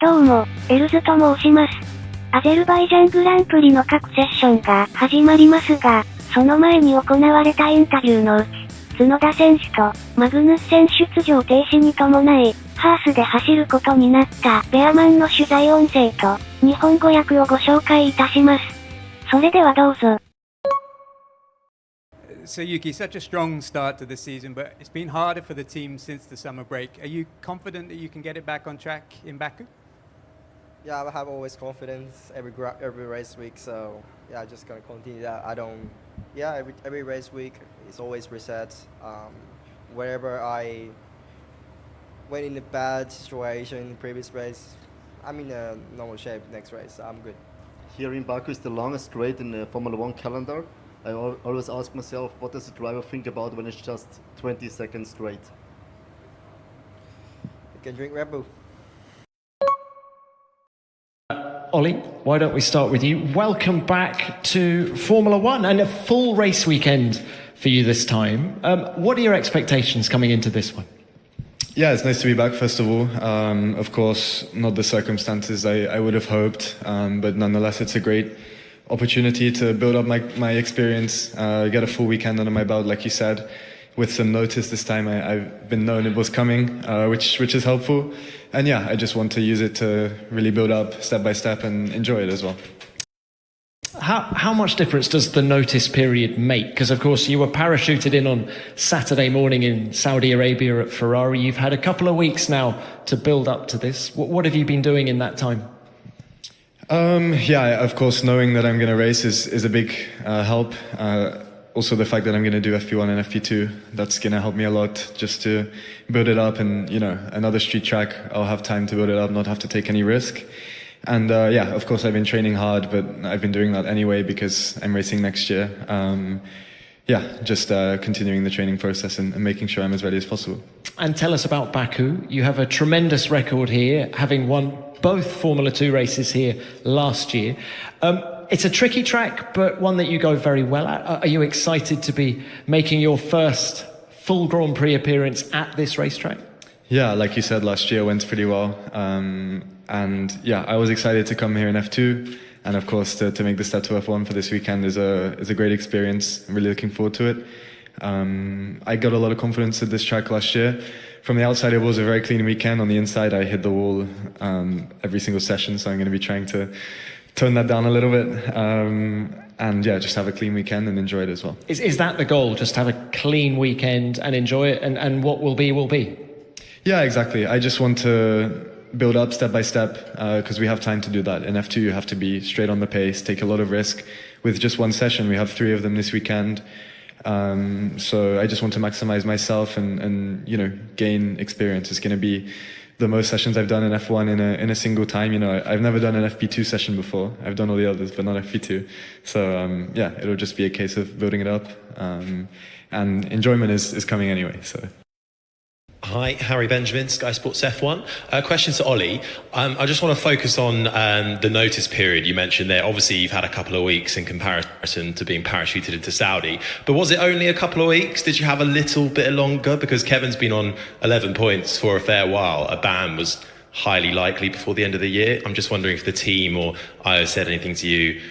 どうも、エルズと申します。アゼルバイジャングランプリの各セッションが始まりますが、その前に行われたインタビューのうち、角田選手とマグヌッセン出場停止に伴い、ハースで走ることになったベアマンの取材音声と日本語訳をご紹介いたします。それではどうぞ。So Yuki, such a strong start to the season, but it's been harder for the team since the summer break. Are you confident that you can get it back on track in Baku? Yeah, I have always confidence every race week, so yeah, I just gonna continue that. Every race week is always reset. Wherever I went in a bad situation in the previous race, I'm in a normal shape next race, so I'm good. Here in Baku is the longest straight in the Formula One calendar. I always ask myself, what does the driver think about when it's just 20 seconds straight? You can drink Red Bull. Ollie, why don't we start with you? Welcome back to Formula One and a full race weekend for you this time. What are your expectations coming into this one? Yeah, it's nice to be back, first of all. Of course, not the circumstances I would have hoped, but nonetheless, it's a great opportunity to build up my experience, get a full weekend under my belt, like you said. With some notice this time, I've been known it was coming, which is helpful. And yeah, I just want to use it to really build up step by step and enjoy it as well. How much difference does the notice period make? Because of course you were parachuted in on Saturday morning in Saudi Arabia at Ferrari. You've had a couple of weeks now to build up to this. What have you been doing in that time? Yeah, of course, knowing that I'm going to race is a big help. Also, the fact that I'm going to do FP1 and FP2, that's going to help me a lot just to build it up. And, you know, another street track, I'll have time to build it up, not have to take any risk. And yeah, of course, I've been training hard, but I've been doing that anyway because I'm racing next year. Yeah, just continuing the training process and making sure I'm as ready as possible. And tell us about Baku. You have a tremendous record here, having won both Formula 2 races here last year. It's a tricky track, but one that you go very well at. Are you excited to be making your first full Grand Prix appearance at this racetrack? Yeah, like you said, last year went pretty well. And yeah, I was excited to come here in F2. And of course, to make the step to F1 for this weekend is a great experience. I'm really looking forward to it. I got a lot of confidence at this track last year. From the outside, it was a very clean weekend. On the inside, I hit the wall every single session, so I'm going to be trying to tone that down a little bit. And yeah, just have a clean weekend and enjoy it as well. Is that the goal? Just have a clean weekend and enjoy it, and what will be, will be? Yeah, exactly. I just want to build up step by step because we have time to do that. In F2, you have to be straight on the pace, take a lot of risk. With just one session, we have 3 of them this weekend. So I just want to maximize myself and you know, gain experience. It's going to be the most sessions I've done in F1 in a single time. You know, I've never done an FP2 session before. I've done all the others, but not FP2. So yeah, it'll just be a case of building it up. And enjoyment is coming anyway. So. Hi, Harry Benjamin, Sky Sports F1. Question to Ollie. I just want to focus on the notice period you mentioned there. Obviously, you've had a couple of weeks in comparison to being parachuted into Saudi. But was it only a couple of weeks? Did you have a little bit longer? Because Kevin's been on 11 points for a fair while. A ban was highly likely before the end of the year. I'm just wondering if the team or I said anything to you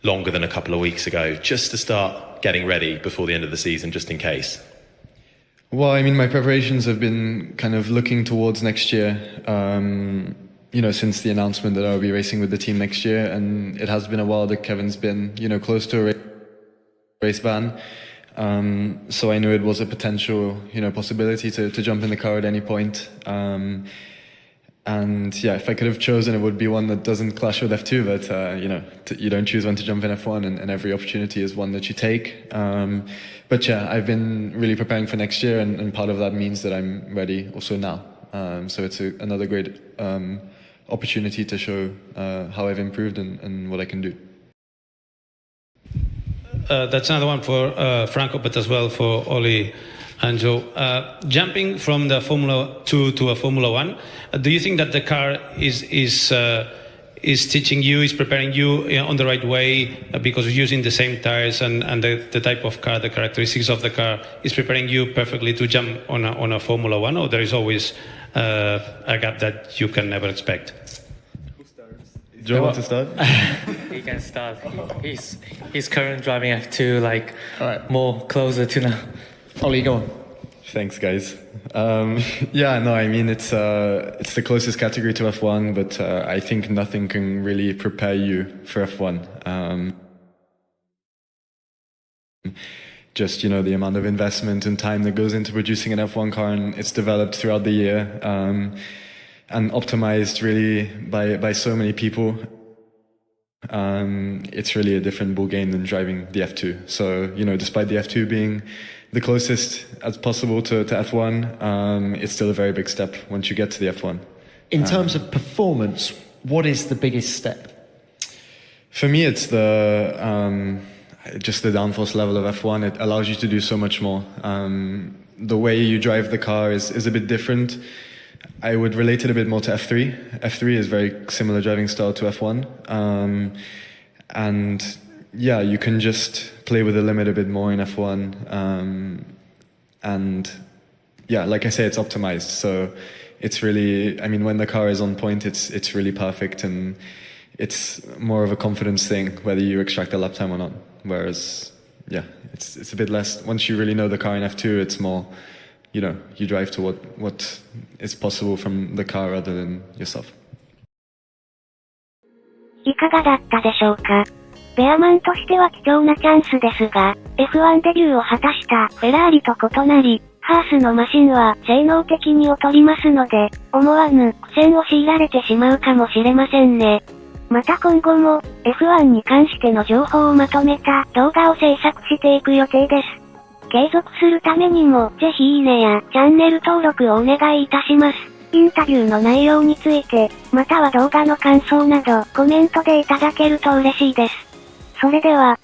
longer than a couple of weeks ago, just to start getting ready before the end of the season, just in case. Well, I mean, my preparations have been kind of looking towards next year, you know, since the announcement that I'll be racing with the team next year. And it has been a while that Kevin's been, you know, close to a race ban. So I knew it was a potential, you know, possibility to jump in the car at any point. And yeah, if I could have chosen, it would be one that doesn't clash with F2, but you know, you don't choose when to jump in F1, and every opportunity is one that you take. But yeah, I've been really preparing for next year, and part of that means that I'm ready also now. So it's another great opportunity to show how I've improved and what I can do. That's another one for Franco, but as well for Ollie and Joe. Jumping from the Formula 2 to a Formula 1, do you think that the car is is teaching you, is preparing you on the right way because of using the same tires and the type of car, the characteristics of the car is preparing you perfectly to jump on a Formula One, or there is always a gap that you can never expect? Do you want to start? He can start. He's currently driving F2, like more closer to now. Ollie, go on. Thanks, guys. Yeah, no, I mean it's the closest category to F1, but I think nothing can really prepare you for F1. Just the amount of investment and time that goes into producing an F1 car, and it's developed throughout the year and optimized really by so many people. It's really a different ball game than driving the F2. So despite the F2 being the closest as possible to F1, it's still a very big step once you get to the F1. In terms of performance, what is the biggest step? For me, it's just the downforce level of F1. It allows you to do so much more. The way you drive the car is a bit different. I would relate it a bit more to F3. F3 is very similar driving style to F1. And yeah, you can just play with the limit a bit more in F1. And yeah, like I say, it's optimized. So it's really, I mean, when the car is on point, it's really perfect. And it's more of a confidence thing, whether you extract a lap time or not. Whereas, yeah, it's a bit less. Once you really know the car in F2, it's more, you drive to what is possible from the car rather than yourself. いかがだったでしょうか。ベアマンとしては貴重なチャンスですが、F1 デビューを果たしたフェラーリと異なり、ハースのマシンは性能的に劣りますので、思わぬ苦戦を強いられてしまうかもしれませんね。また今後も F1 に関しての情報をまとめた動画を制作していく予定です。継続するためにもぜひいいねやチャンネル登録をお願いいたします。インタビューの内容について、または動画の感想などコメントでいただけると嬉しいです。それでは。